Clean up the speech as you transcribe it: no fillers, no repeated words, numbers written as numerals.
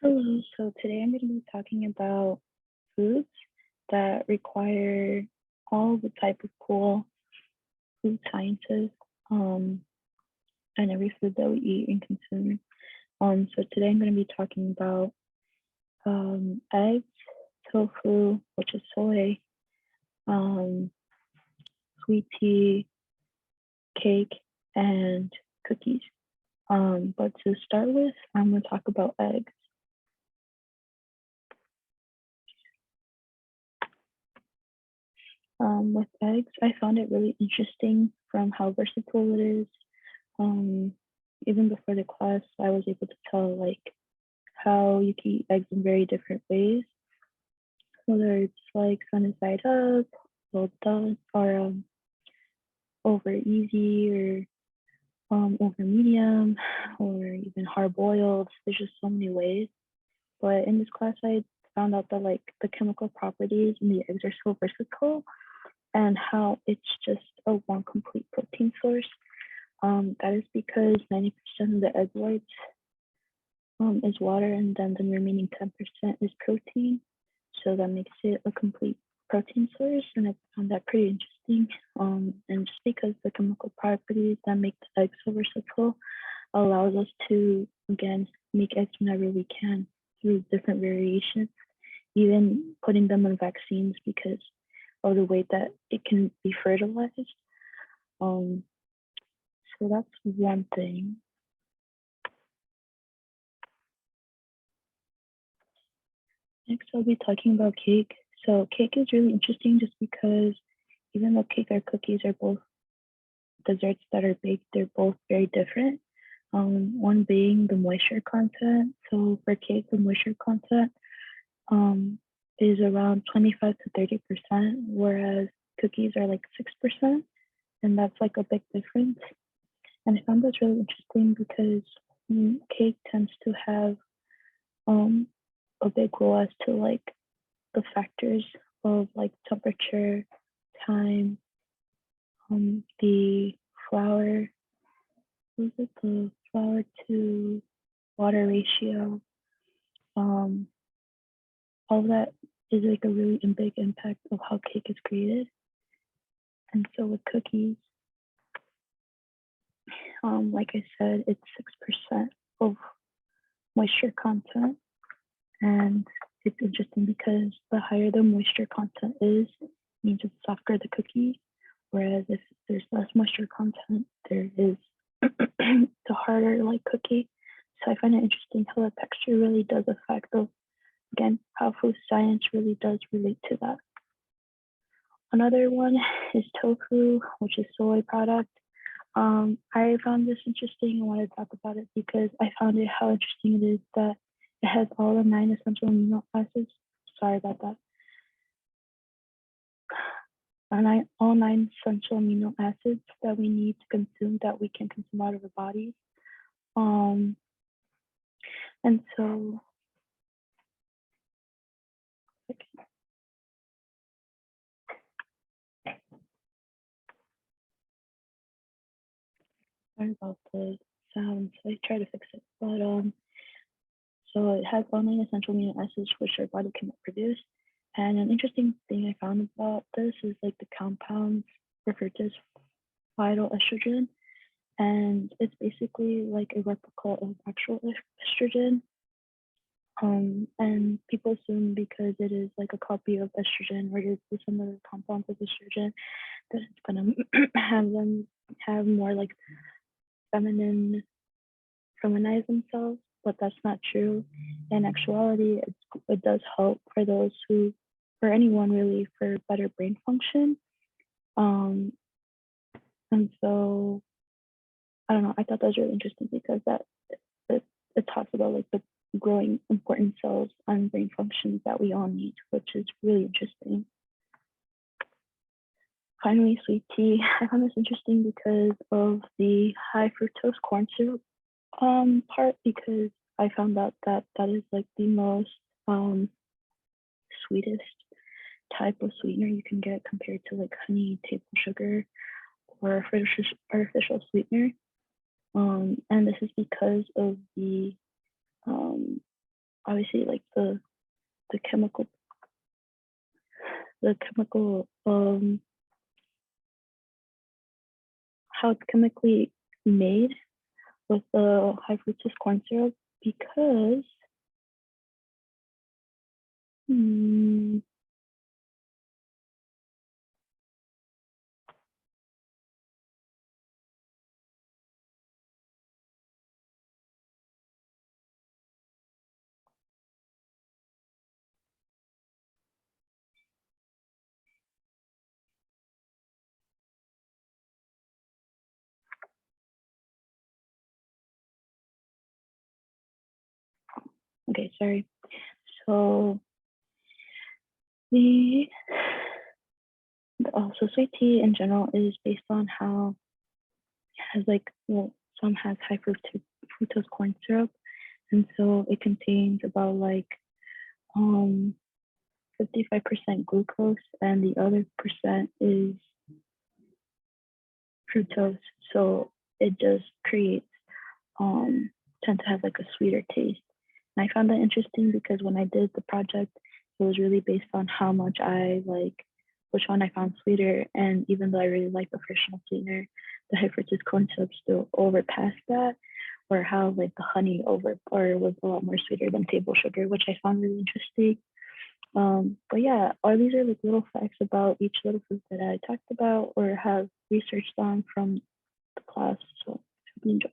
Hello, so today I'm going to be talking about foods that require all the type of cool food sciences and every food that we eat and consume. So today I'm going to be talking about eggs, tofu, which is soy, um, sweet tea, cake, and cookies. But to start with, I'm going to talk about eggs. With eggs, I found it really interesting from how versatile it is. Even before the class, I was able to tell like how you can eat eggs in very different ways, whether it's like sunny side up, well done, or over easy, or over medium, or even hard boiled. There's just so many ways. But in this class, I found out that like the chemical properties in the eggs are so versatile, and how it's just a one complete protein source. That is because 90% of the egg whites is water, and then the remaining 10% is protein. So that makes it a complete protein source, and I found that pretty interesting. And just because the chemical properties that make the eggs so versatile allows us to, again, make eggs whenever we can through different variations, even putting them in vaccines because of the way that it can be fertilized. So that's one thing. Next, I'll be talking about cake. So cake is really interesting just because even though cake or cookies are both desserts that are baked, they're both very different. One being the moisture content. So for cake, the moisture content is around 25 to 30%, whereas cookies are like 6%, and that's like a big difference. And I found this really interesting because cake tends to have a big role as to like the factors of like temperature, time, the flour, the flour to water ratio, all of that is like a really big impact of how cake is created. And so with cookies, like I said, it's 6% of moisture content. And it's interesting because the higher the moisture content is, means it's softer the cookie. Whereas if there's less moisture content, there is the harder like cookie. So I find it interesting how the texture really does affect the, again, how food science really does relate to that. Another one is tofu, which is soy product. I found this interesting and wanted to talk about it because I found it how interesting it is that it has all the 9 essential amino acids. Sorry about that. All 9 essential amino acids that we need to consume, that we can consume out of our bodies. And so, sorry about the sound, so I try to fix it. But so it has all 9 essential amino acids which our body cannot produce. And an interesting thing I found about this is like the compounds referred to as vital estrogen, and it's basically like a replica of actual estrogen. And people assume because it is like a copy of estrogen or it is some of the compounds of estrogen that it's gonna have more like feminize themselves, but that's not true. In actuality, it does help for those who, for anyone really, for better brain function. And so, I don't know, I thought that was really interesting because that it talks about like the growing important cells and brain functions that we all need, which is really interesting. Finally, sweet tea. I found this interesting because of the high fructose corn syrup part, because I found out that that is like the most sweetest type of sweetener you can get compared to like honey, table sugar, or artificial sweetener. And this is because of the obviously like the chemical how it's chemically made with the high fructose corn syrup because okay, sorry. So the so sweet tea in general is based on how it has like well some has high fructose corn syrup, and so it contains about like 55% glucose and the other percent is fructose. So it just creates tend to have like a sweeter taste. And I found that interesting because when I did the project, it was really based on how much I like which one I found sweeter. And even though I really like the frictional sweetener, the high fructose corn syrup still overpassed that, or how like the honey over or was a lot more sweeter than table sugar, which I found really interesting. But yeah, all these are like little facts about each little food that I talked about or have researched on from the class. So I hope you enjoy.